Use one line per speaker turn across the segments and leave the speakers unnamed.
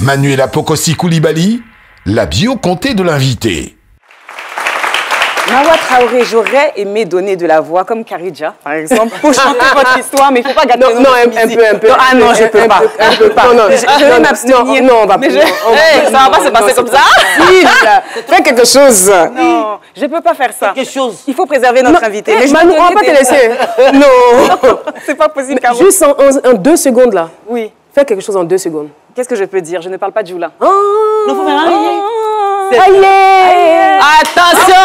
Manuela Pokosi Koulibaly, la bio-comté de l'invité.
Mawa Traoré, j'aurais aimé donner de la voix comme Karidja, par exemple, pour chanter votre histoire, mais il ne faut pas gâter
non, un peu.
Ah non, je ne peux pas. Je vais m'abstenir.
Non, on va pas.
Ça va pas se passer comme ça.
Fais quelque chose.
Non, je ne peux pas faire ça.
Quelque chose.
Il faut préserver notre invité.
Mais Manu, on ne va pas te laisser. Non.
C'est pas possible, Caro.
Juste en 2 secondes, là.
Oui.
Fais quelque chose en 2 secondes.
Qu'est-ce que je peux dire? Je ne parle pas de Djoula.
Non, faut faire un
Aïe!
Attention!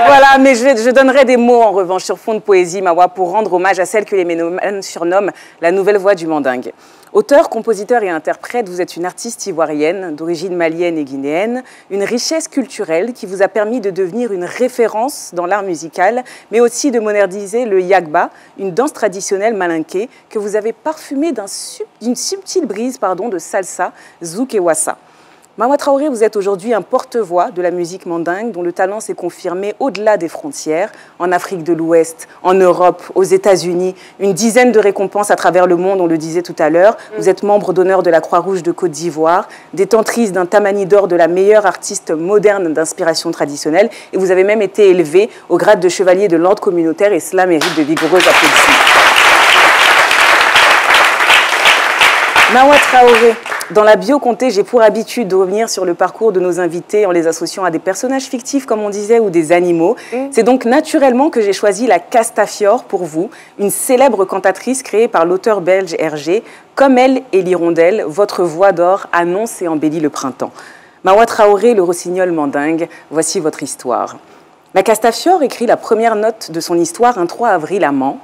Voilà, mais je donnerai des mots en revanche sur fond de poésie, Mawa, pour rendre hommage à celle que les mélomanes surnomment la nouvelle voix du mandingue. Auteur, compositeur et interprète, vous êtes une artiste ivoirienne d'origine malienne et guinéenne, une richesse culturelle qui vous a permis de devenir une référence dans l'art musical, mais aussi de moderniser le yagba, une danse traditionnelle malinké que vous avez parfumée d'une subtile brise de salsa, zouk et wassa. Mawa Traoré, vous êtes aujourd'hui un porte-voix de la musique mandingue dont le talent s'est confirmé au-delà des frontières, en Afrique de l'Ouest, en Europe, aux États-Unis, une dizaine de récompenses à travers le monde, on le disait tout à l'heure. Vous êtes membre d'honneur de la Croix-Rouge de Côte d'Ivoire, détentrice d'un tamani d'or de la meilleure artiste moderne d'inspiration traditionnelle et vous avez même été élevée au grade de chevalier de l'ordre communautaire et cela mérite de vigoureux applaudissements. Mawa Traoré, dans la bio-comté, j'ai pour habitude de revenir sur le parcours de nos invités en les associant à des personnages fictifs, comme on disait, ou des animaux. C'est donc naturellement que j'ai choisi la Castafiore pour vous, une célèbre cantatrice créée par l'auteur belge Hergé. Comme elle et l'hirondelle, votre voix d'or annonce et embellit le printemps. Mawa Traoré, le rossignol mandingue, voici votre histoire. La Castafiore écrit la première note de son histoire un 3 avril à Mans.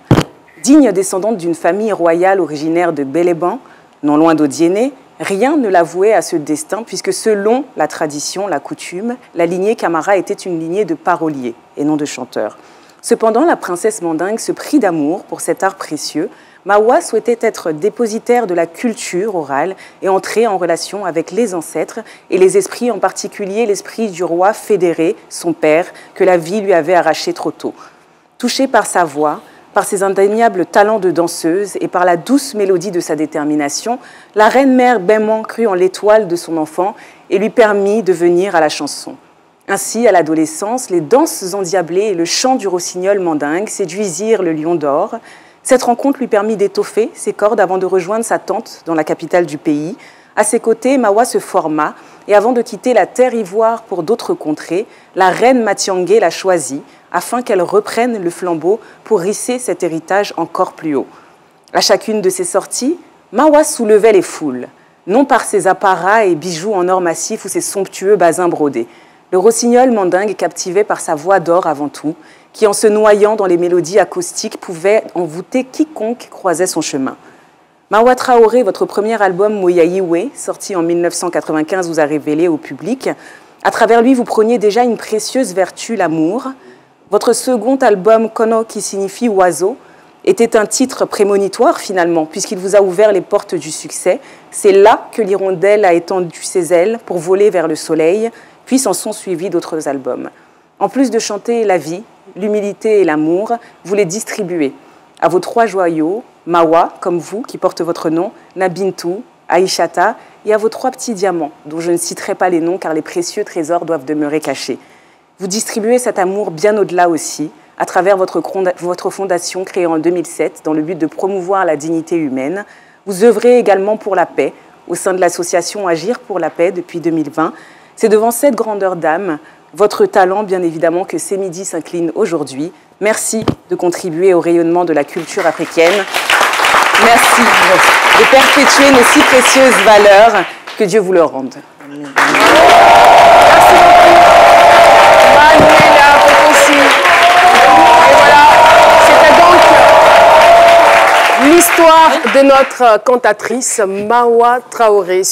Digne descendante d'une famille royale originaire de Béléban, non loin d'Odiéné, rien ne la vouait à ce destin, puisque selon la tradition, la coutume, la lignée Camara était une lignée de paroliers et non de chanteurs. Cependant, la princesse mandingue se prit d'amour pour cet art précieux. Mawa souhaitait être dépositaire de la culture orale et entrer en relation avec les ancêtres et les esprits, en particulier l'esprit du roi Fédéré, son père, que la vie lui avait arraché trop tôt. Touchée par sa voix, par ses indéniables talents de danseuse et par la douce mélodie de sa détermination, la reine-mère bêtement crut en l'étoile de son enfant et lui permit de venir à la chanson. Ainsi, à l'adolescence, les danses endiablées et le chant du rossignol mandingue séduisirent le lion d'or. Cette rencontre lui permit d'étoffer ses cordes avant de rejoindre sa tante dans la capitale du pays. À ses côtés, Mawa se forma et avant de quitter la terre ivoire pour d'autres contrées, la reine Matiangué la choisit afin qu'elle reprenne le flambeau pour hisser cet héritage encore plus haut. À chacune de ses sorties, Mawa soulevait les foules, non par ses apparats et bijoux en or massif ou ses somptueux basins brodés. Le rossignol mandingue captivait par sa voix d'or avant tout, qui en se noyant dans les mélodies acoustiques pouvait envoûter quiconque croisait son chemin. Mawa Traoré, votre premier album Moyaïwe, sorti en 1995, vous a révélé au public. À travers lui, vous preniez déjà une précieuse vertu, l'amour. Votre second album, Kono, qui signifie oiseau, était un titre prémonitoire finalement, puisqu'il vous a ouvert les portes du succès. C'est là que l'hirondelle a étendu ses ailes pour voler vers le soleil, puis s'en sont suivis d'autres albums. En plus de chanter la vie, l'humilité et l'amour, vous les distribuez à vos 3 joyaux, Mawa, comme vous, qui porte votre nom, Nabintou, Aïchata, et à vos 3 petits diamants, dont je ne citerai pas les noms car les précieux trésors doivent demeurer cachés. Vous distribuez cet amour bien au-delà aussi, à travers votre fondation créée en 2007 dans le but de promouvoir la dignité humaine. Vous œuvrez également pour la paix au sein de l'association Agir pour la paix depuis 2020. C'est devant cette grandeur d'âme, votre talent bien évidemment, que Semidi s'incline aujourd'hui. Merci de contribuer au rayonnement de la culture africaine. Merci de perpétuer nos si précieuses valeurs. Que Dieu vous le rende. Merci beaucoup. Manuela Pokosi. Et voilà, c'était donc l'histoire de notre cantatrice Mawa Traoré.